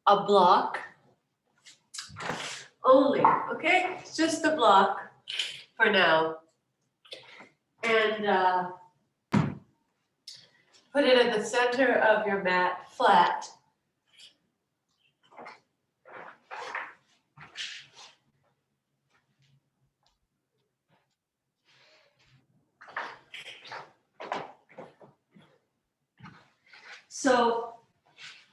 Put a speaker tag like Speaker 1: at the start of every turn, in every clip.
Speaker 1: a block only, okay? It's just a block for now. And put it at the center of your mat, flat. So,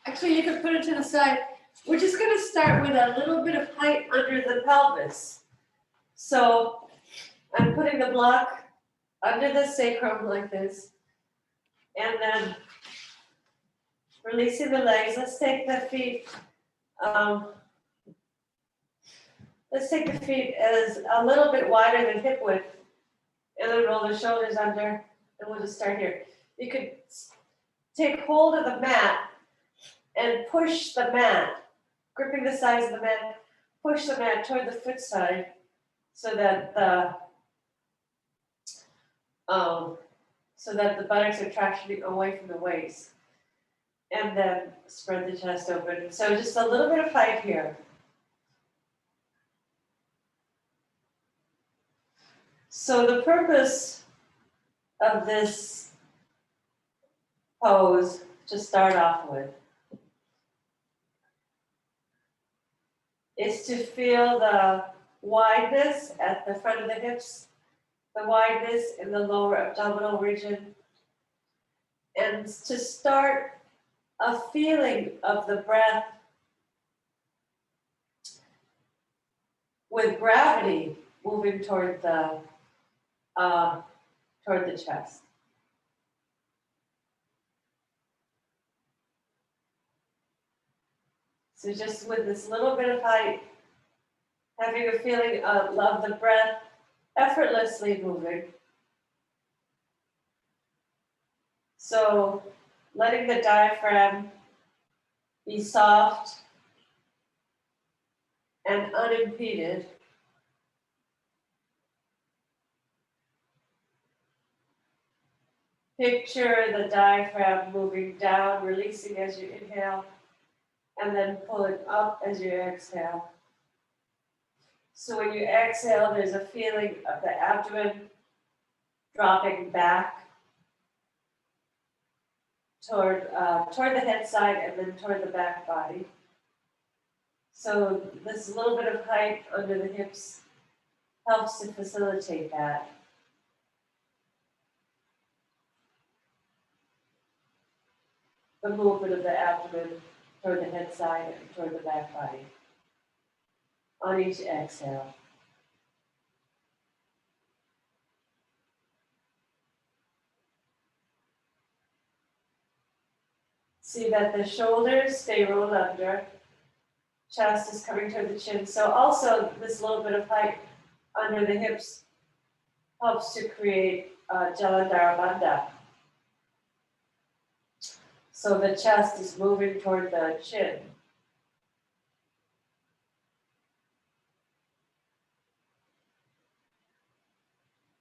Speaker 1: actually you could put it to the side. We're just gonna start with a little bit of height under the pelvis. So, I'm putting the block under the sacrum like this, and then releasing the legs. Let's take the feet, as a little bit wider than hip width, and then roll the shoulders under, and we'll just start here. You could take hold of the mat and push the mat, gripping the sides of the mat, push the mat toward the foot side so that the buttocks are tractioning away from the waist. And then spread the chest open. So just a little bit of height here. So the purpose of this pose to start off with is to feel the wideness at the front of the hips, the wideness in the lower abdominal region, and to start a feeling of the breath with gravity moving toward the chest. So just with this little bit of height, having a feeling of the breath effortlessly moving. So letting the diaphragm be soft and unimpeded. Picture the diaphragm moving down, releasing as you inhale, and then pulling up as you exhale. So when you exhale, there's a feeling of the abdomen dropping back toward the head side and then toward the back body. So this little bit of height under the hips helps to facilitate that. The movement of the abdomen toward the head side and toward the back body on each exhale. See that the shoulders stay rolled under, chest is coming toward the chin. So also this little bit of height under the hips helps to create Jalandhara Bandha. So the chest is moving toward the chin.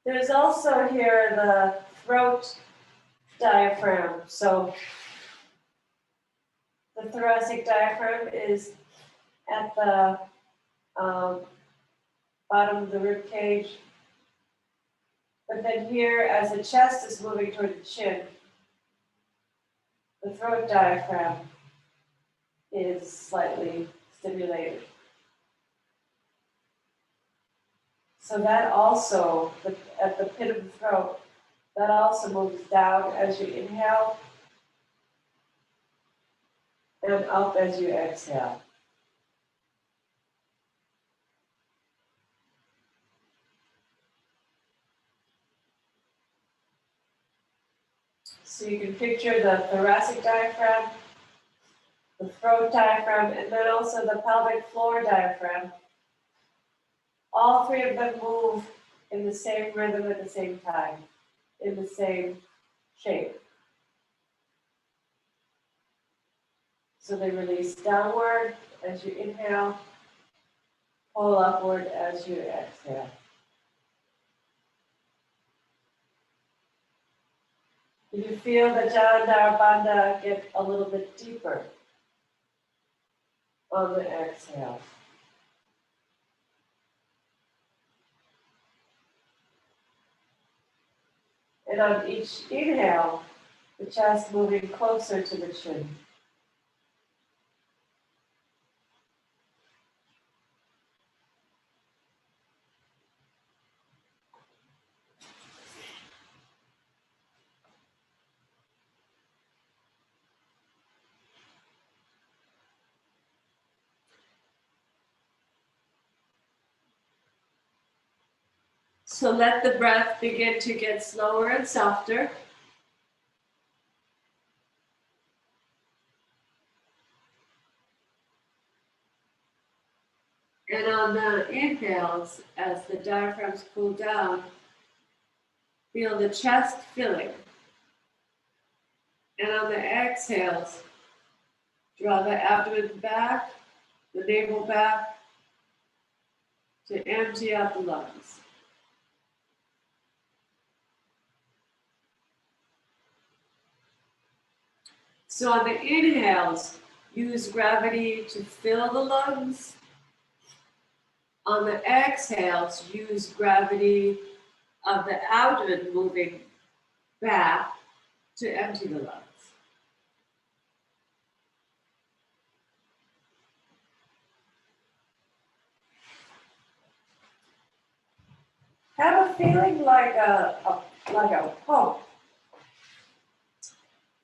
Speaker 1: There's also here the throat diaphragm. So the thoracic diaphragm is at the bottom of the rib cage. But then here, as the chest is moving toward the chin, the throat diaphragm is slightly stimulated. So that also, at the pit of the throat, that also moves down as you inhale and up as you exhale. So you can picture the thoracic diaphragm, the throat diaphragm, and then also the pelvic floor diaphragm. All three of them move in the same rhythm at the same time, in the same shape. So they release downward as you inhale, pull upward as you exhale. You feel the Jalandhara Bandha get a little bit deeper. on the exhale. And on each inhale, the chest moving closer to the chin. So let the breath begin to get slower and softer. And on the inhales, as the diaphragms pull down, feel the chest filling. And on the exhales, draw the abdomen back, the navel back, to empty out the lungs. So on the inhales, use gravity to fill the lungs. On the exhales, use gravity of the abdomen moving back to empty the lungs. Have a feeling like a pump.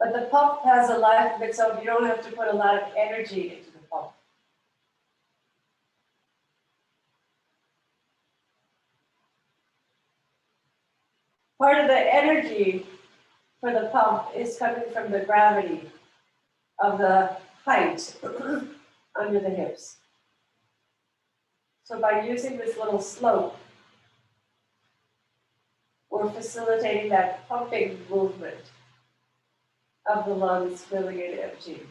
Speaker 1: But the pump has a life of its own. You don't have to put a lot of energy into the pump. Part of the energy for the pump is coming from the gravity of the height under the hips. So by using this little slope, we're facilitating that pumping movement of the lungs filling and emptying.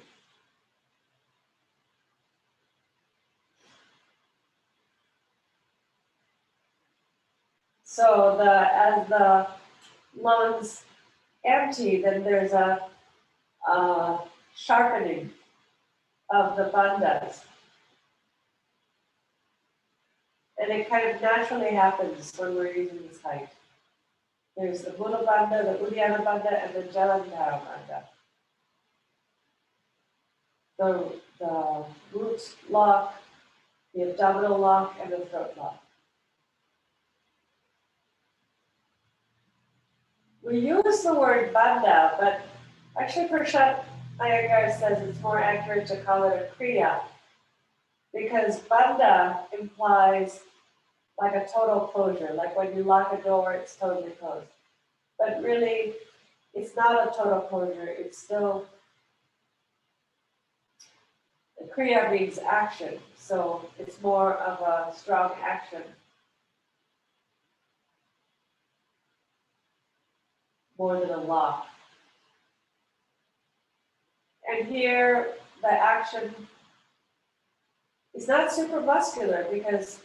Speaker 1: So as the lungs empty, then there's a sharpening of the bandhas. And it kind of naturally happens when we're using this height. There's the Mula Bandha, the Uddiyana Bandha, and the Jalandhara Bandha. The root lock, the abdominal lock, and the throat lock. We use the word bandha, but actually Prashant Iyengar says it's more accurate to call it a kriya, because bandha implies like a total closure, like when you lock a door, it's totally closed. But really, it's not a total closure, it's still, the kriya means action, so it's more of a strong action. More than a lock. And here, the action is not super muscular because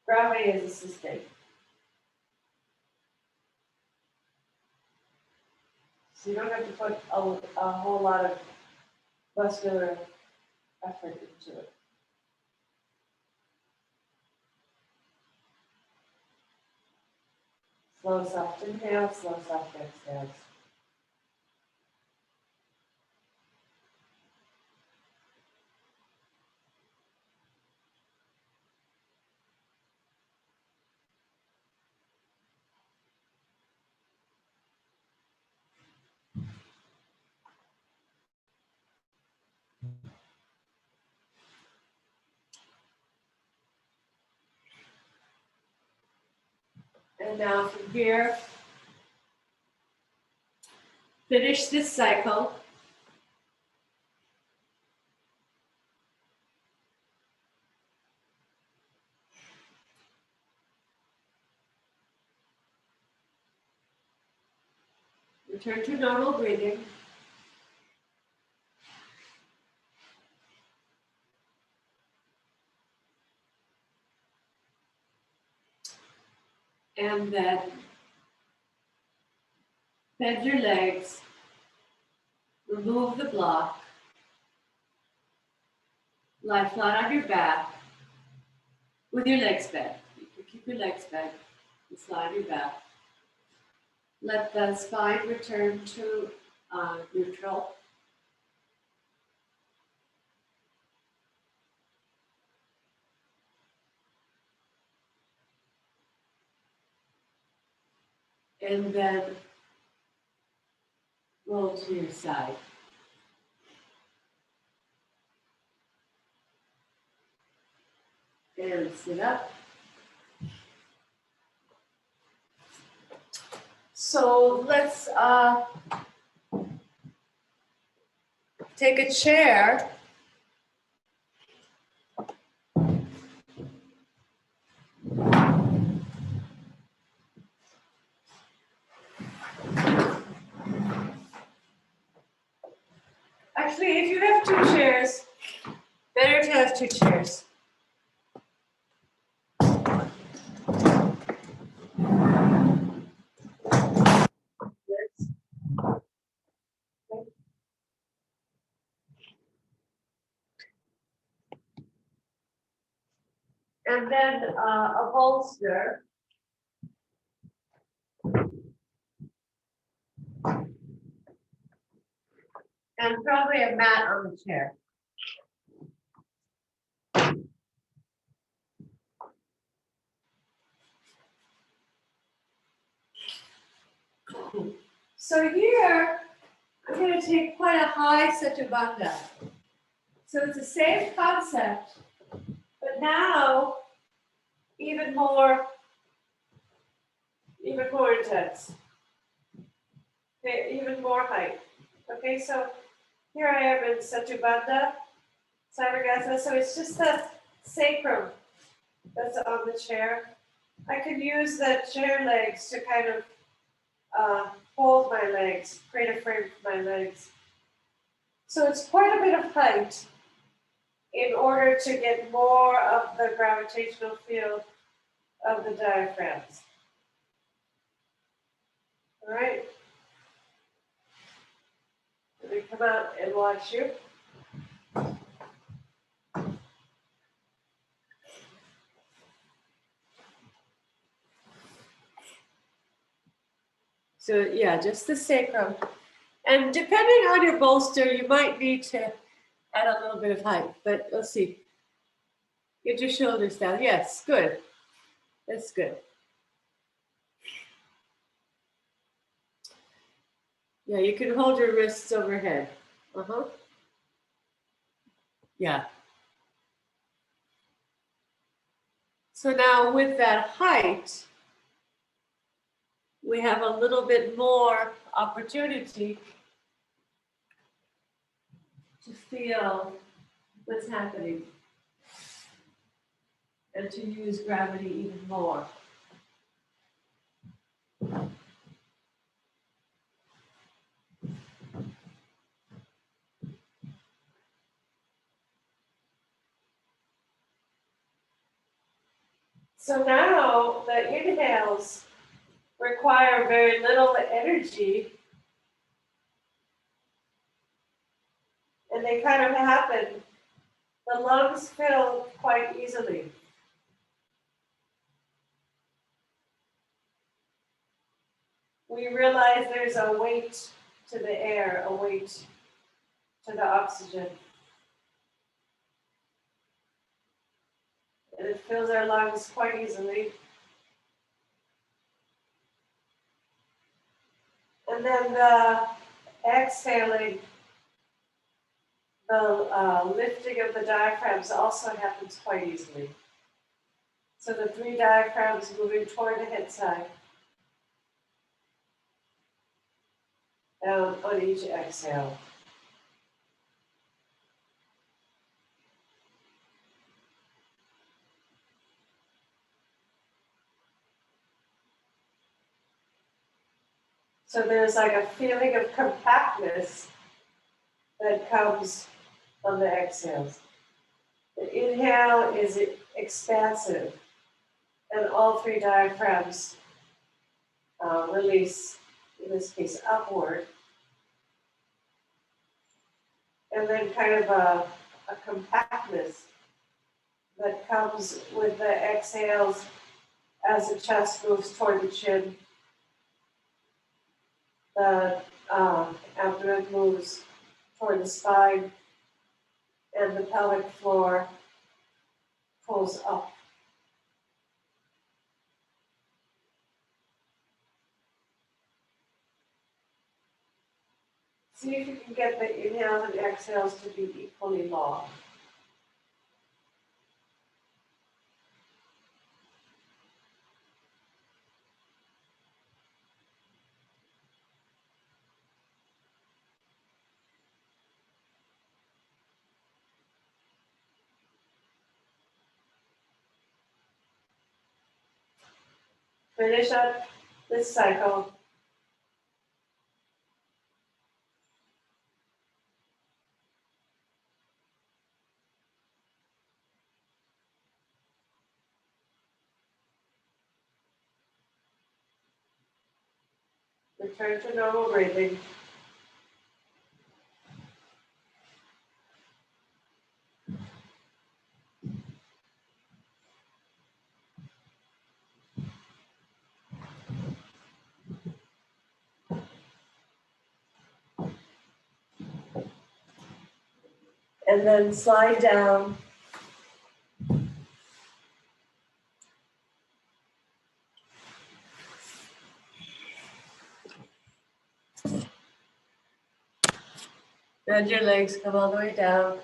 Speaker 1: gravity is assisting. So you don't have to put a whole lot of muscular effort into it. Slow, soft inhale, slow, soft exhales. And now from here, finish this cycle. Return to normal breathing. And then bend your legs, remove the block, Lie flat on your back with your legs bent. You can keep your legs bent and slide your back. Let the spine return to neutral. And then roll to your side. And sit up. So let's take a chair. Actually, if you have two chairs, better to have two chairs. And then a bolster. And probably a mat on the chair. So here, I'm going to take quite a high Setu Bandha. So it's the same concept, but now even more intense. Okay, even more height. Okay, so here I am in Setu Bandha, Sarvagasana. So it's just the sacrum that's on the chair. I can use the chair legs to kind of hold my legs, create a frame for my legs. So it's quite a bit of height in order to get more of the gravitational field of the diaphragms. All right. Let me come out and watch you. So yeah, just the sacrum. And depending on your bolster, you might need to add a little bit of height, but let's see. Get your shoulders down. Yes, good. That's good. Yeah, you can hold your wrists overhead. Yeah. So now with that height, we have a little bit more opportunity to feel what's happening and to use gravity even more. So now the inhales require very little energy, and they kind of happen. The lungs fill quite easily. We realize there's a weight to the air, a weight to the oxygen. And it fills our lungs quite easily. And then the exhaling, the lifting of the diaphragms also happens quite easily. So the three diaphragms moving toward the head side. Down on each exhale. So there's like a feeling of compactness that comes on the exhales. The inhale is expansive, and all three diaphragms release, in this case, upward. And then kind of a a compactness that comes with the exhales as the chest moves toward the chin. The abdomen moves toward the spine, and the pelvic floor pulls up. See if you can get the inhales and exhales to be equally long. Finish up this cycle. Return to normal breathing. And then slide down. Bend your legs, come all the way down.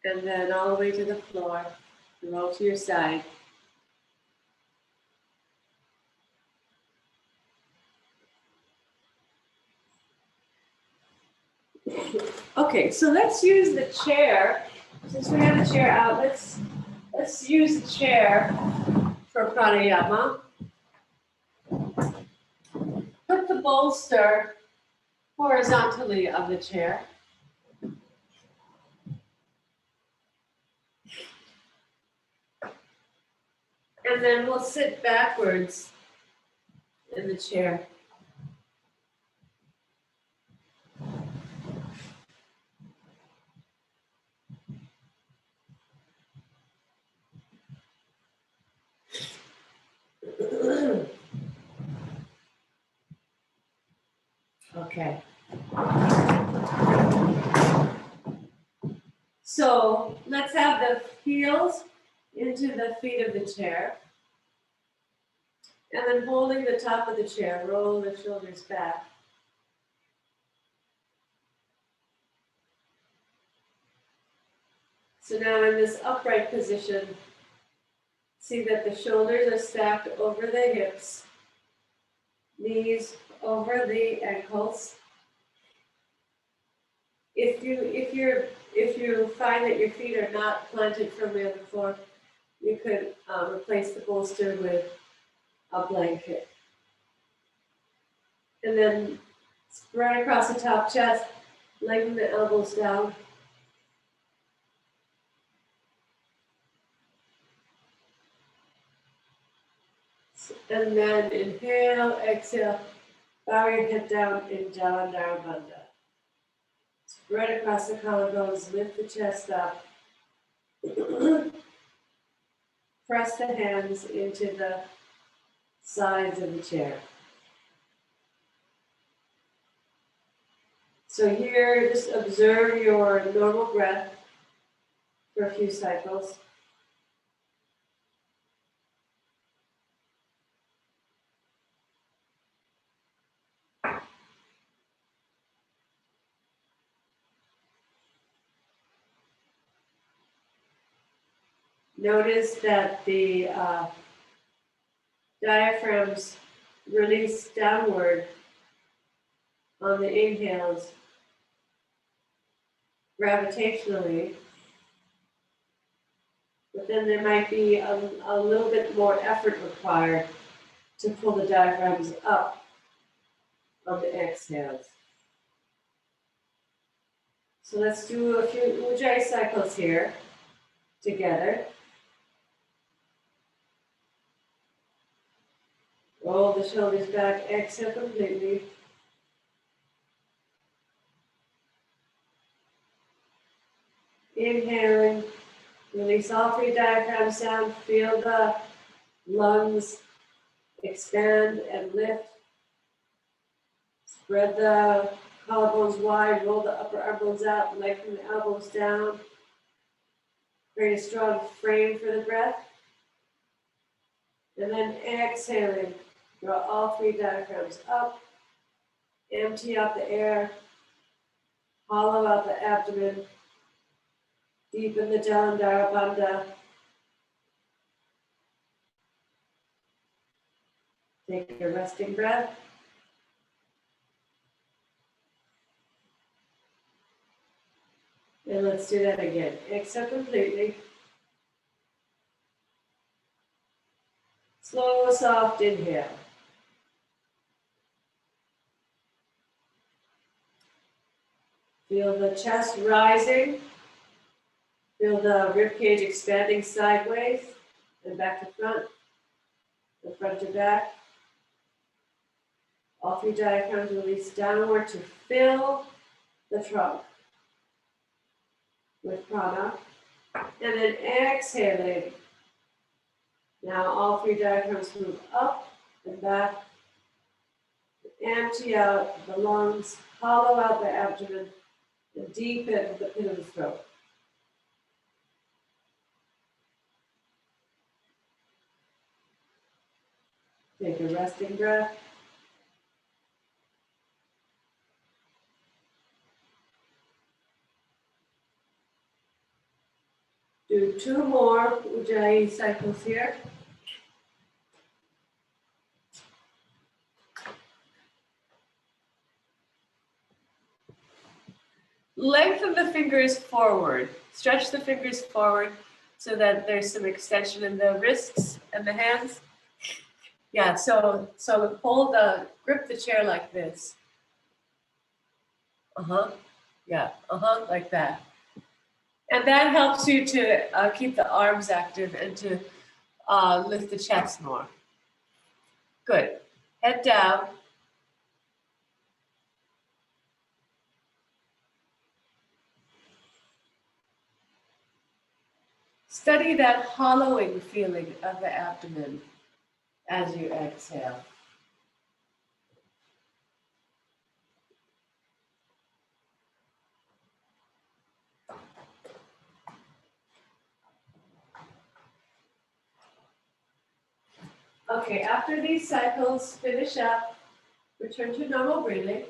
Speaker 1: And then all the way to the floor. Roll to your side. Okay, so let's use the chair. Since we have the chair out, let's use the chair for pranayama. Put the bolster horizontally on the chair. And then we'll sit backwards in the chair. Okay. So let's have the heels into the feet of the chair. And then holding the top of the chair, roll the shoulders back. So now in this upright position, see that the shoulders are stacked over the hips, knees over the ankles. If you find that your feet are not planted firmly on the floor, you could replace the bolster with a blanket. And then spread across the top chest, lengthen the elbows down. And then inhale, exhale, bow your head down in Jalandhara Bandha. Spread across the collarbones, lift the chest up. Press the hands into the sides of the chair. So here, just observe your normal breath for a few cycles. Notice that the diaphragms release downward on the inhales gravitationally, but then there might be a little bit more effort required to pull the diaphragms up on the exhales. So let's do a few Ujjayi cycles here together. Roll the shoulders back, exhale completely. Inhaling, release all three diaphragms down, feel the lungs expand and lift. Spread the collarbones wide, roll the upper arm bones out, lengthen the elbows down. Create a strong frame for the breath. And then exhaling, draw all three diaphragms up, empty out the air, hollow out the abdomen, deepen the Jalandhara Bandha. Take a resting breath. And let's do that again. Exhale completely. Slow, soft inhale. Feel the chest rising. Feel the ribcage expanding sideways and back to front, the front to back. All three diaphragms release downward to fill the trunk with prana. And then exhaling. Now all three diaphragms move up and back. Empty out the lungs, hollow out the abdomen, and deepen the pit of the throat. Take a resting breath. Do 2 more Ujjayi cycles here. Lengthen the fingers forward. Stretch the fingers forward so that there's some extension in the wrists and the hands. Yeah, so grip the chair like this. Yeah, like that. And that helps you to keep the arms active and to lift the chest more. Good. Head down. Study that hollowing feeling of the abdomen as you exhale. Okay, after these cycles finish up, return to normal breathing.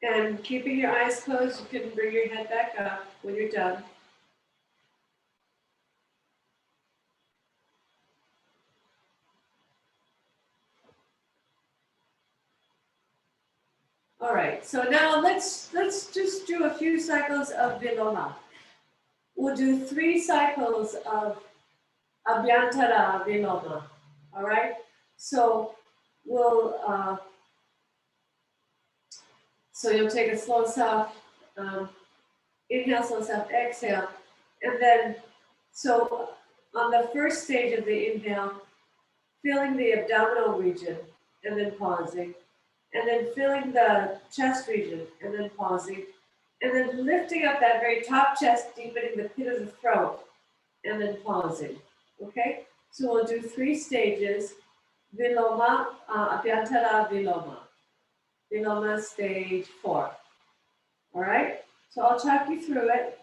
Speaker 1: And keeping your eyes closed, you can bring your head back up when you're done. All right, so now let's just do a few cycles of Viloma. We'll do 3 cycles of Abhyantara Viloma. All right, so so you'll take a slow, soft inhale, slow, soft exhale, and then so on the first stage of the inhale, feeling the abdominal region and then pausing, and then feeling the chest region and then pausing, and then lifting up that very top chest, deepening the pit of the throat, and then pausing. Okay, so we'll do 3 stages. Viloma, Abhyantara Viloma. Viloma stage 4. All right, so I'll talk you through it.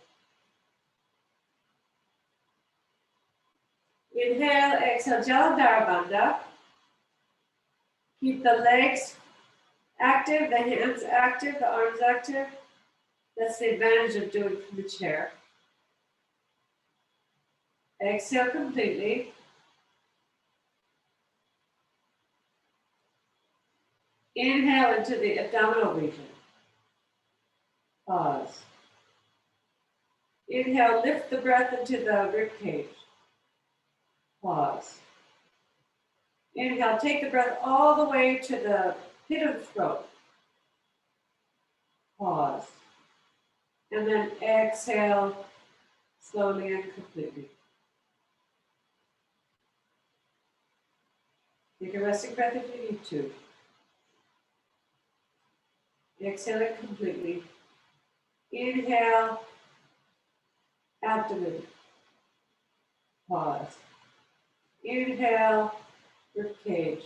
Speaker 1: Inhale, exhale, Jalandhara Bandha. Keep the legs active, the hands active, the arms active. That's the advantage of doing from the chair. Exhale completely. Inhale into the abdominal region. Pause. Inhale, lift the breath into the rib cage. Pause.
Speaker 2: Inhale, take the breath all the way to the pit of the throat. Pause. And then exhale slowly and completely. Take a resting breath if you need to. Exhale it completely. Inhale, abdomen. Pause. Inhale, rib cage.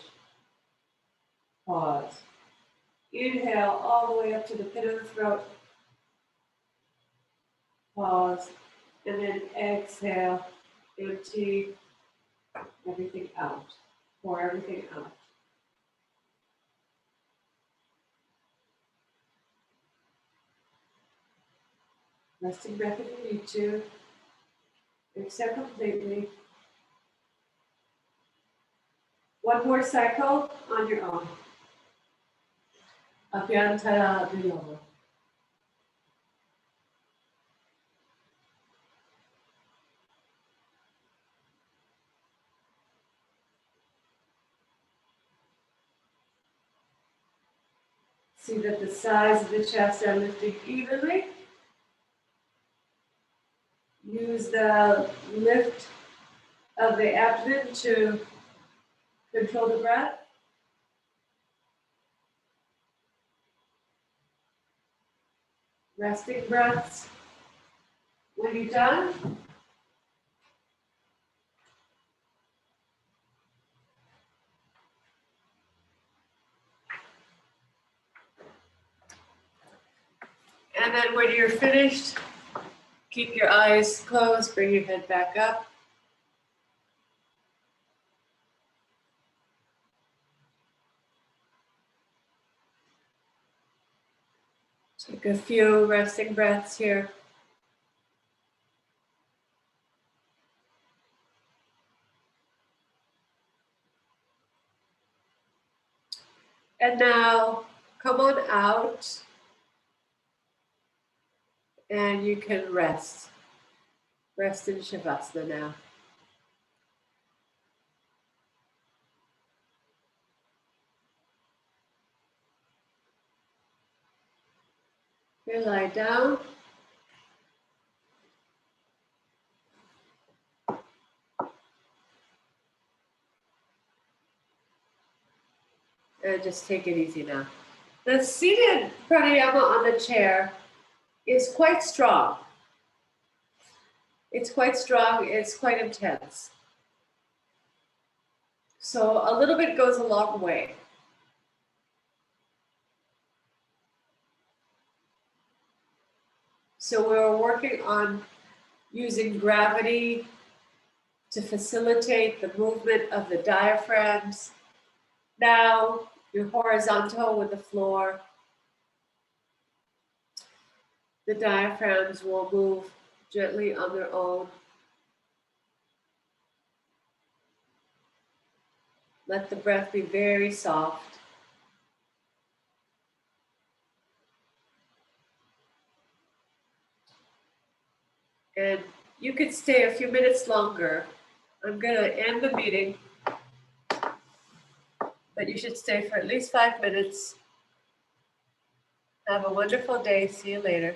Speaker 2: Pause. Inhale all the way up to the pit of the throat. Pause. And then exhale, empty everything out. Pour everything out. Resting breath if you need to. Exhale completely. One more cycle on your own. Abhyantara Viloma. See that the sides of the chest are lifting evenly. Use the lift of the abdomen to control the breath. Resting breaths. When you're done, and then when you're finished, keep your eyes closed, bring your head back up. Take a few resting breaths here. And now come on out and you can rest. Rest in Shavasana now. Here, lie down. And just take it easy now. The seated pranayama on the chair is quite strong. It's quite strong, it's quite intense. So a little bit goes a long way. So we're working on using gravity to facilitate the movement of the diaphragms. Now you're horizontal with the floor. The diaphragms will move gently on their own. Let the breath be very soft. And you could stay a few minutes longer. I'm going to end the meeting, but you should stay for at least 5 minutes. Have a wonderful day. See you later.